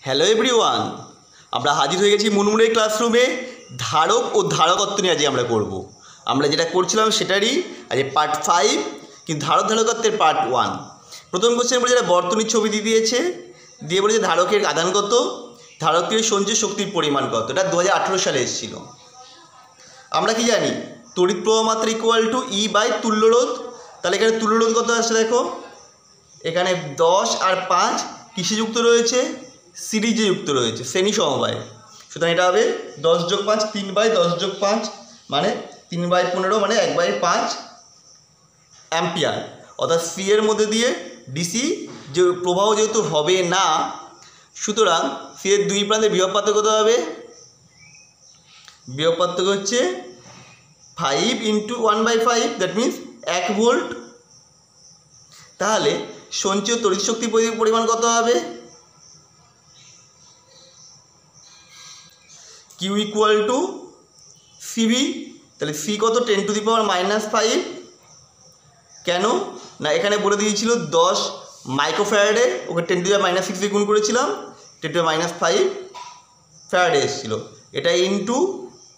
Hello everyone, আমরা হাজির হয়ে গেছি মুনমুনের ক্লাসরুমে। ধারক ও ধারকত্ব নিয়ে আজকে আমরা করব। আমরা যেটা করছিলাম সেটারই আজকে পার্ট 5, কিন্তু ধারক ধারকত্বের পার্ট 1। প্রথম কোশ্চেন বলে যেটা বর্তনীর ছবি দিয়ে বলেছে ধারকের আধান কত, ধারকের সঞ্চয় শক্তির পরিমাণ কত। এটা 2018 সালে এসেছিল। আমরা কি জানি, তড়িৎ প্রবাহ মাত্রা ইকুয়াল টু ই বাই তুল্যরোধ। তাহলে এখানে তুল্যরোধ কত আসছে দেখো, এখানে 10 আর 5 কিসে যুক্ত রয়েছে, সিরিজে যুক্ত রয়েছে, শ্রেণী সমবায়ে। সুতরাং এটা হবে 10 যোগ 5 3/10 যোগ 5 মানে 3/15 মানে 1/5 অ্যাম্পিয়ার। অর্থাৎ সি এর মধ্যে দিয়ে ডিসি যে প্রবাহ যেহেতু হবে না, সুতরাং সি এর দুই প্রান্তে বিভব পার্থক্য কত হবে, বিভব পার্থক্য হচ্ছে 5 × 1/5, দ্যাট মিনস 1 ভোল্ট। তাহলে সঞ্চিত তড়িৎ শক্তির পরিমাণ কত হবে, কিউ ইকুয়াল টু সিভি। তাহলে সি কত, 10⁻⁻5। কেন না, এখানে বলে দিয়েছিল 10 মাইক্রোফ্যারাডে, ওকে 10⁻⁻6 দিয়ে গুণ করেছিলাম, 10⁻⁵ ফ্যারাডে এসেছিলো। এটা ইন্টু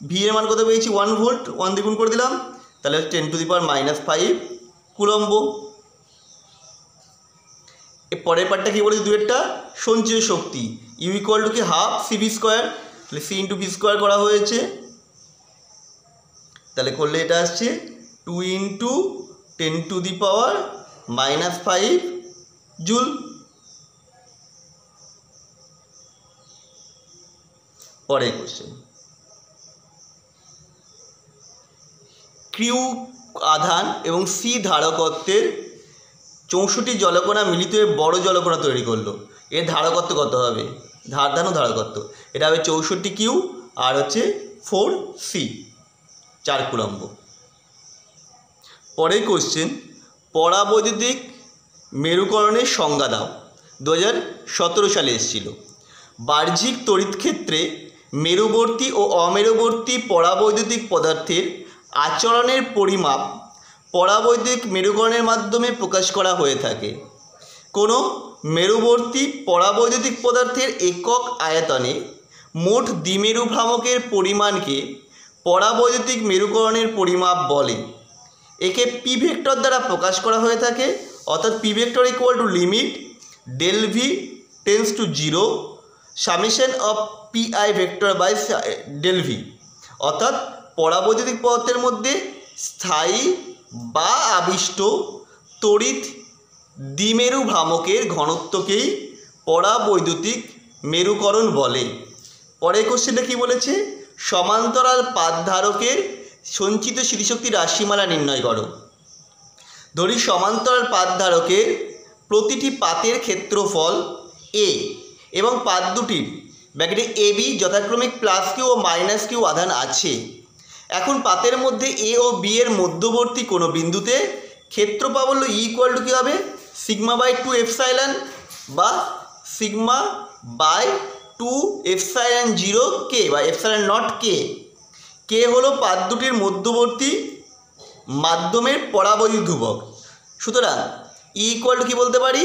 ভি এর মান কত পেয়েছি, 1 ভোল্ট, 1 দিয়ে গুণ করে দিলাম, তাহলে 10⁻⁻5 কুলম্ব। এর পরের পার্টটা কী বলেছে, দুয়েরটা সঞ্চয় শক্তি ইউ ইকুয়াল টু কি হাফ সিভি স্কোয়ার। তাহলে সি ইন্টু ভি স্কোয়ার করা হয়েছে, তাহলে করলে এটা আসছে 2 × 10⁻⁻5 জুল। পরের কোশ্চেন, কিউ আধান এবং সি ধারকত্বের 64 জলকণা মিলিত হয়ে বড় জলকণা তৈরি করলো। এর ধারকত্ব কত হবে, ধান ও ধারকত্ব। এটা হবে 64 কিউ আর হচ্ছে 4 সি, 4 কুলম্ব। পরের কোশ্চেন, পরাবৈদ্যুতিক মেরুকরণের সংজ্ঞা দাও। 2017 সালে এসেছিল। বাহ্যিক তড়িৎ ক্ষেত্রে মেরুবর্তী ও অমেরুবর্তী পরাবৈদ্যুতিক পদার্থের আচরণের পরিমাপ পরাবৈদ্যুতিক মেরুকরণের মাধ্যমে প্রকাশ করা হয়ে থাকে। কোনো মেরুবর্তী পরাবৈদ্যুতিক পদার্থের একক আয়তনে মোট দ্বিমেরু ভ্রামকের পরিমাণকে পরাবৈদ্যুতিক মেরুকরণের পরিমাপ বলে। একে পি ভেক্টর দ্বারা প্রকাশ করা হয়ে থাকে, অর্থাৎ P vector equal to limit del V tends to 0 summation of P I vector by del V. অর্থাৎ পরাবৈদ্যুতিক পদার্থের মধ্যে স্থায়ী বা আবিষ্ট তড়িৎ দ্বিমেরু ভ্রামকের ঘনত্বকেই পরাবৈদ্যুতিক মেরুকরণ বলে। পরের কোশ্চেনটা কী বলেছে, সমান্তরাল পাতধারকের সঞ্চিত স্মৃতিশক্তির রাশিমালা নির্ণয় করো। ধরি সমান্তরাল পাতধারকের প্রতিটি পাতের ক্ষেত্রফল এ এবং পাত দুটির ব্র্যাকেটে এ বি যথাক্রমে প্লাস কিউ ও মাইনাস কিউ আধান আছে। এখন পাতের মধ্যে এ ও বি এর মধ্যবর্তী কোনো বিন্দুতে ক্ষেত্র প্রাবল্য ই ইকুয়াল টু কী হবে, σ/2 এপসাইলন বা σ/2 এপসাইলন 0 কে বা এপসাইলন নট কে। কে হলো পাত দুটির মধ্যবর্তী মাধ্যমের পরাবৈদ্যুতিক ধ্রুবক। সুতরাং ই ইকুয়াল টু কী বলতে পারি,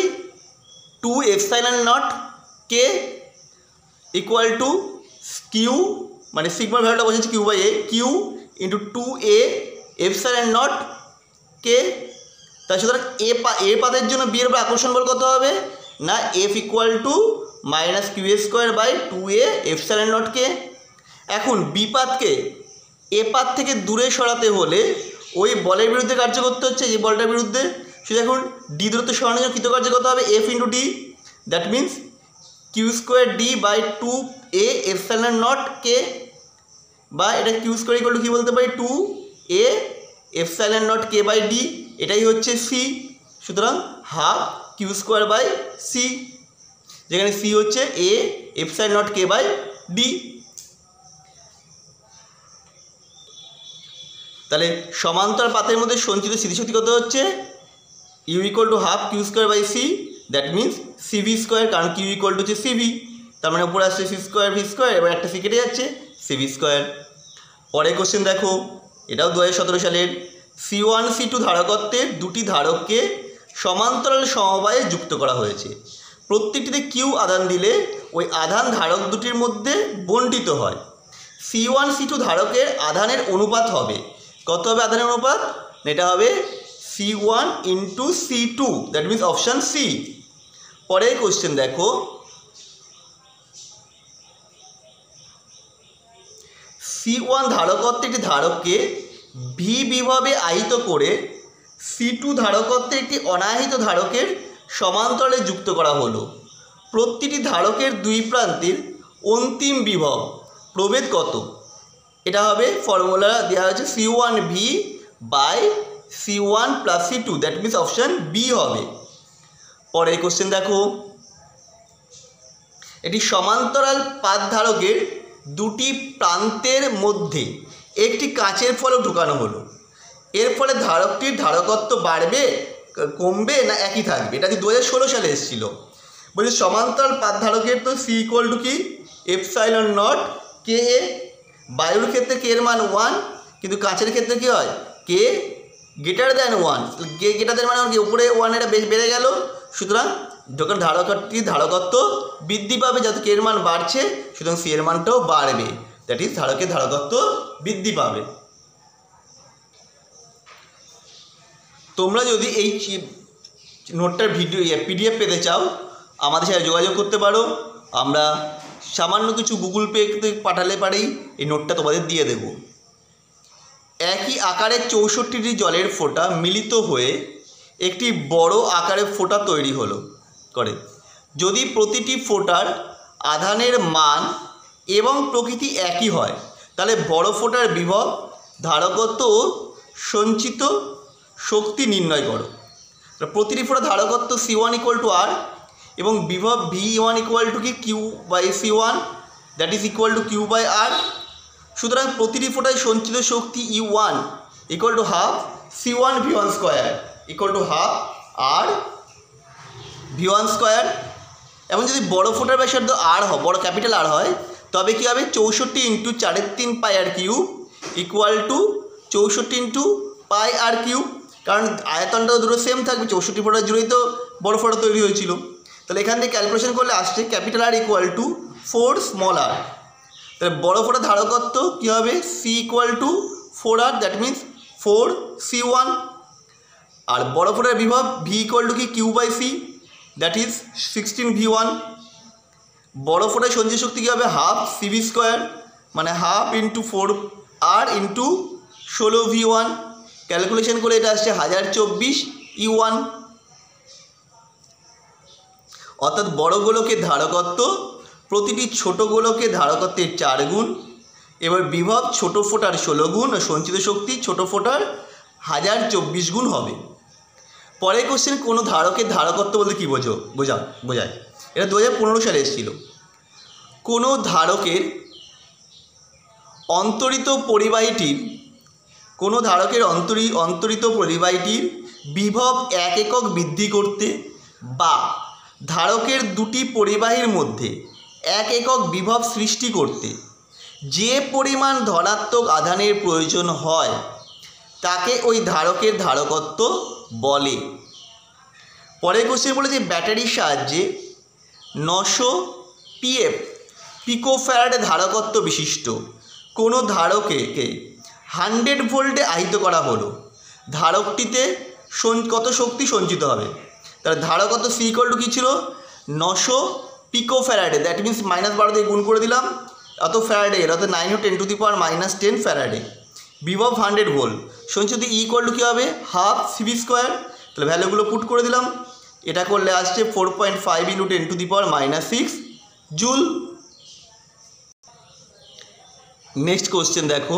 2 epsilon naught K equal to Q, মানে সিগমার ভ্যালুটা বসেছে Q by A, Q into 2a epsilon naught K. তাই সুতরাং এ পাতের জন্য বি এর আকর্ষণ বল কত হবে না, F equal to -q²/2a epsilon naught K. এখন বি পাতকে এ পাত থেকে দূরে সরাতে হলে ওই বলের বিরুদ্ধে কার্য করতে হচ্ছে, যে বলটার বিরুদ্ধে। শুধু এখন ডি দূরত্ব সরানোর জন্য কৃতকার্য কত হবে, F into D, that means q²d/2a epsilon naught K, বা এটা q² ইকুয়াল টু কী বলতে পারি, 2a epsilon naught K by D, এটাই হচ্ছে সি। সুতরাং হাফ q²/c, যেখানে সি হচ্ছে a epsilon naught K by D. তাহলে সমান্তরাল পাতের মধ্যে সঞ্চিত স্মৃতিশক্তি কত হচ্ছে, U equal to half q²/c, that means CV square, কারণ কিউ ইকুয়াল টু হচ্ছে সিভি, তার মানে উপরে আসছে সি স্কোয়ার ভি স্কোয়ার, এবার একটা সি কেটে যাচ্ছে, সিভি স্কোয়ার। পরের কোশ্চেন দেখো, এটাও 2017 সালের। C1 C2 ধারকত্বের দুটি ধারককে সমান্তরাল সমবায়ে যুক্ত করা হয়েছে। প্রত্যেকটিতে কিউ আদান দিলে ওই আধান ধারক দুটির মধ্যে বণ্টিত হয়। C1 C2 ধারকের আধানের অনুপাত হবে, কত হবে আধানের অনুপাত? এটা হবে C1 into C2, that means option C. পরের কোশ্চেন দেখো, C1 ধারকত্বে একটি ধারককে ভি বিভবে আহিত করে C2 ধারকত্বে একটি অনাহিত ধারকের সমান্তরালে যুক্ত করা হলো। প্রতিটি ধারকের দুই প্রান্তের অন্তিম বিভব প্রভেদ কত? এটা হবে ফর্মুলা দেওয়া হয়েছে C1V by C1 plus C2, that means option B হবে। পরের কোশ্চেন দেখো, এটি সমান্তরাল পাত ধারকের দুটি প্রান্তের মধ্যে একটি কাঁচের ফলক ঢোকানো হলো। এর ফলে ধারকটির ধারকত্ব বাড়বে, কমবে, না একই থাকবে? এটা কি 2016 সালে এসেছিল। বলছি সমান্তরাল পাত ধারকের তো সি ইকুয়াল টু কি এপসাইলন নট কে এ। বায়ুর ক্ষেত্রে কে এর মান 1, কিন্তু কাঁচের ক্ষেত্রে কী হয়? K greater than 1। K greater than মানে কি উপরে 1 এটা বেড়ে গেল, সুতরাং যখন ধারকটির ধারকত্ব বৃদ্ধি পাবে, যাতে কে এর মান বাড়ছে, সুতরাং সি এর মানটাও বাড়বে, দ্যাট ইজ ধারকের ধারকত্ব বৃদ্ধি পাবে। তোমরা যদি এই নোটটার ভিডিও PDF পেতে চাও, আমাদের সাথে যোগাযোগ করতে পারো। আমরা সামান্য কিছু গুগল পে পাঠালে পারেই এই নোটটা তোমাদের দিয়ে দেব। একই আকারের 64টি জলের ফোঁটা মিলিত হয়ে একটি বড় আকারের ফোঁটা তৈরি করে। যদি প্রতিটি ফোঁটার আধানের মান এবং প্রকৃতি একই হয়, তাহলে বড় ফোঁটার বিভব, ধারকত্ব ও সঞ্চিত শক্তি নির্ণয় করো। প্রতিটি ফোঁটা ধারকত্ব C1 ইকুয়াল টু আর এবং বিভব V1 ইকুয়াল টু কি Q by C1, that is equal to Q by R. সুতরাং প্রতিটি ফোঁটায় সঞ্চিত শক্তি E1 equal to half C1 V1 square equal to half R V1 square. এবং যদি বড় ফোঁটার ব্যাসার্ধ আর হয়, বড় ক্যাপিটাল আর হয়, তবে কী হবে 64 into 4/3 pi R cube equal to 64 into pi R cube. কারণ আয়তনটা দুটো সেম থাকবে, 64 ফোঁটা জুড়েই তো বড় ফোঁটা তৈরি হয়েছিল। তাহলে এখান থেকে ক্যালকুলেশন করলে আসছে capital R equal to 4 small R. তাহলে বড় ফোঁটা ধারকত্ব কী হবে? C equal to 4R, that means 4C1। আর বড় ফোঁটার বিভব ভি ইকুয়াল টু কি Q by C, that is 16V1। বড় ফোঁটায় সঞ্চয় শক্তি কী হবে? হাফ CV স্কোয়ার, মানে half into 4R into 16V1। Calculation করে এটা আসছে 1024 E1। অর্থাৎ বড় গোলকের ধারকত্ব প্রতিটি ছোট গোলকের ধারকত্বের 4 গুণ। এবার বিভব ছোট ফোঁটার 16 গুণ ও সঞ্চিত শক্তি ছোট ফোঁটার 1024 গুণ হবে। পরের কোশ্চেন, কোনো ধারকের ধারকত্ব বলতে কী বোঝায়? এটা 2015 সালে এসেছিল। কোনো ধারকের অন্তরিত পরিবাহীটির বিভব 1 একক বৃদ্ধি করতে বা ধারকের দুটি পরিবাহীর মধ্যে 1 একক বিভব সৃষ্টি করতে যে পরিমাণ ধনাত্মক আধানের প্রয়োজন হয়, তাকে ওই ধারকের ধারকত্ব বলে। পরের কোশ্চেন বলেছে, ব্যাটারির সাহায্যে 900 PF পিকোফ্যারাডে ধারকত্ব বিশিষ্ট কোনো ধারকে 100 ভোল্টে আহিত করা হলো। ধারকটিতে কত শক্তি সঞ্চিত হবে? তাহলে ধারকত্ব সি ইকুয়াল টু কী ছিল? 900 পিকোফ্যারাডে, দ্যাট মিনস -12 দিয়ে গুণ করে দিলাম, অত ফ্যারাডে, অর্থাৎ 9 × 10⁻⁻10 ফ্যারাডে। বিভব 100 ভোল্ট, সঞ্চিত ই ইকুয়াল টু কী হবে? Half CV square. তাহলে ভ্যালুগুলো পুট করে দিলাম, এটা করলে আসছে 4.5 × 10⁻⁻6 জুল। নেক্সট কোশ্চেন দেখো,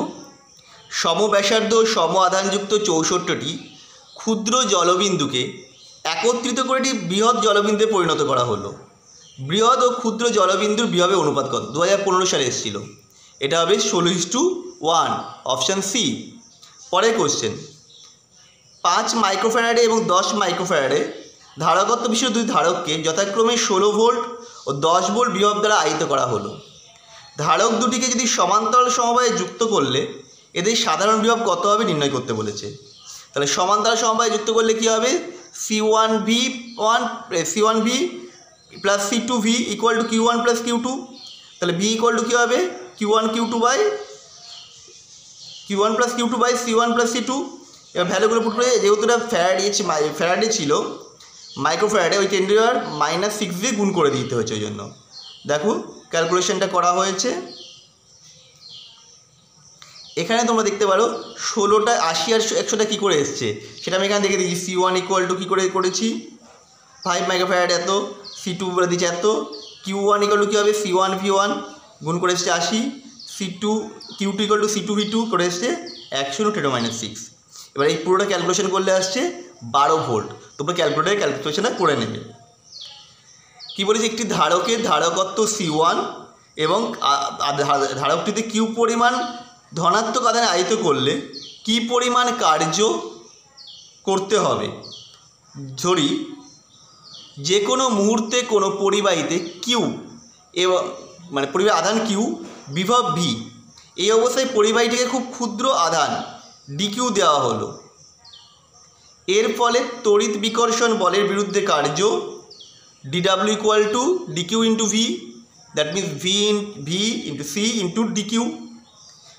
সমব্যাসার্ধ সম আধানযুক্ত 64টি ক্ষুদ্র জলবিন্দুকে একত্রিত করে একটি বৃহৎ জলবিন্দুতে পরিণত করা হলো। বৃহৎ ও ক্ষুদ্র জলবিন্দুর বিভবের অনুপাত কত? 2015 সালে এসেছিল। এটা হবে 16:1, অপশান সি। পরের কোশ্চেন, 5 মাইক্রোফ্যারাডে এবং 10 মাইক্রোফ্যারাডে ধারকত্ব বিশিষ্ট দুই ধারককে যথাক্রমে 16 ভোল্ট ও 10 ভোল্ট বিভব দ্বারা আহিত করা হলো। ধারক দুটিকে যদি সমান্তরাল সমবায়ে যুক্ত করলে এদের সাধারণ বিভব কত হবে নির্ণয় করতে বলেছে। তাহলে সমান্তরাল সমবায়ে যুক্ত করলে কী হবে? C1V plus C two V equal to Q one plus Q two. তাহলে ভি ইকুয়াল টু কী হবে Q one Q two by Q one plus Q two by C one plus C two. এবার ভ্যালুগুলো put করে যেহেতু এটা Faraday ছিল মাইক্রোফ্যারাডে, ওই 10⁻⁻6 দিয়ে গুণ করে দিতে হয়েছে। ওই জন্য দেখো ক্যালকুলেশনটা করা হয়েছে। এখানে তোমরা দেখতে পারো 16টা 80 আর 100টা কী করে এসছে সেটা আমি এখানে দেখে দিচ্ছি। সি ওয়ান ইকুয়াল টু কী করে করেছি 5 মাইক্রোফ্যারাড এত, সি টু বলে দিচ্ছে এত, কিউ ওয়ান ইকুয়াল টু কী হবে সি ওয়ান ভি ওয়ান গুণ করে এসছে 80, C two Q two equal to C two V two করে এসছে 100⁻⁻6। এবার এই পুরোটা ক্যালকুলেশন করলে আসছে 12 ভোল্ট। তোমরা ক্যালকুলেশনটা করে নেবে। কী বলেছি একটি ধারকের ধারকত্ব C1 এবং ধারকটিতে কিউ পরিমাণ ধনাত্মক আধানে আহিত করলে কি পরিমাণ কার্য করতে হবে। ধরি যে কোনো মুহূর্তে কোনো পরিবাহীতে কিউ এবং মানে পরিবাহী আধান কিউ বিভব ভি, এই অবস্থায় পরিবাহীটিকে খুব ক্ষুদ্র আধান ডিকিউ দেওয়া হলো। এর ফলে তড়িৎ বিকর্ষণ বলের বিরুদ্ধে কার্য DW equal to DQ into V, that means V into C into DQ.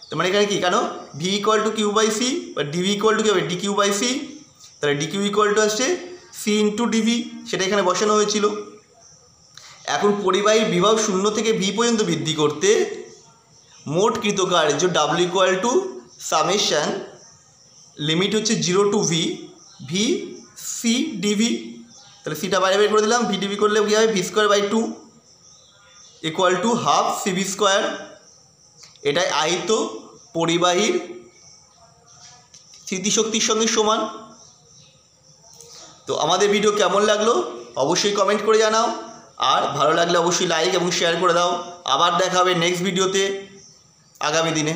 তো মানে এখানে কি কেন V equal to Q by C বা ডিভি ইকুয়াল টু কী হবে ডিকিউ বাই সি, তাহলে ডিকিউ ইকুয়াল টু আসছে সি ইন্টু ডিভি, সেটা এখানে বসানো হয়েছিল। এখন পরিবাহীর বিভব 0 থেকে ভি পর্যন্ত বৃদ্ধি করতে মোট কৃতকার্য W equal to summation limit হচ্ছে 0 to V V C DV. তাহলে সিটা বাইরে বের করে দিলাম, ভি ডিভি করলে কী হবে V square by 2 equal to half CV square. এটাই আহিত পরিবাহীর স্থিতিশক্তির সঙ্গে সমান। তো আমাদের ভিডিও কেমন লাগলো অবশ্যই কমেন্ট করে জানাও, আর ভালো লাগলে অবশ্যই লাইক এবং শেয়ার করে দাও। আবার দেখা হবে নেক্সট ভিডিওতে আগামী দিনে।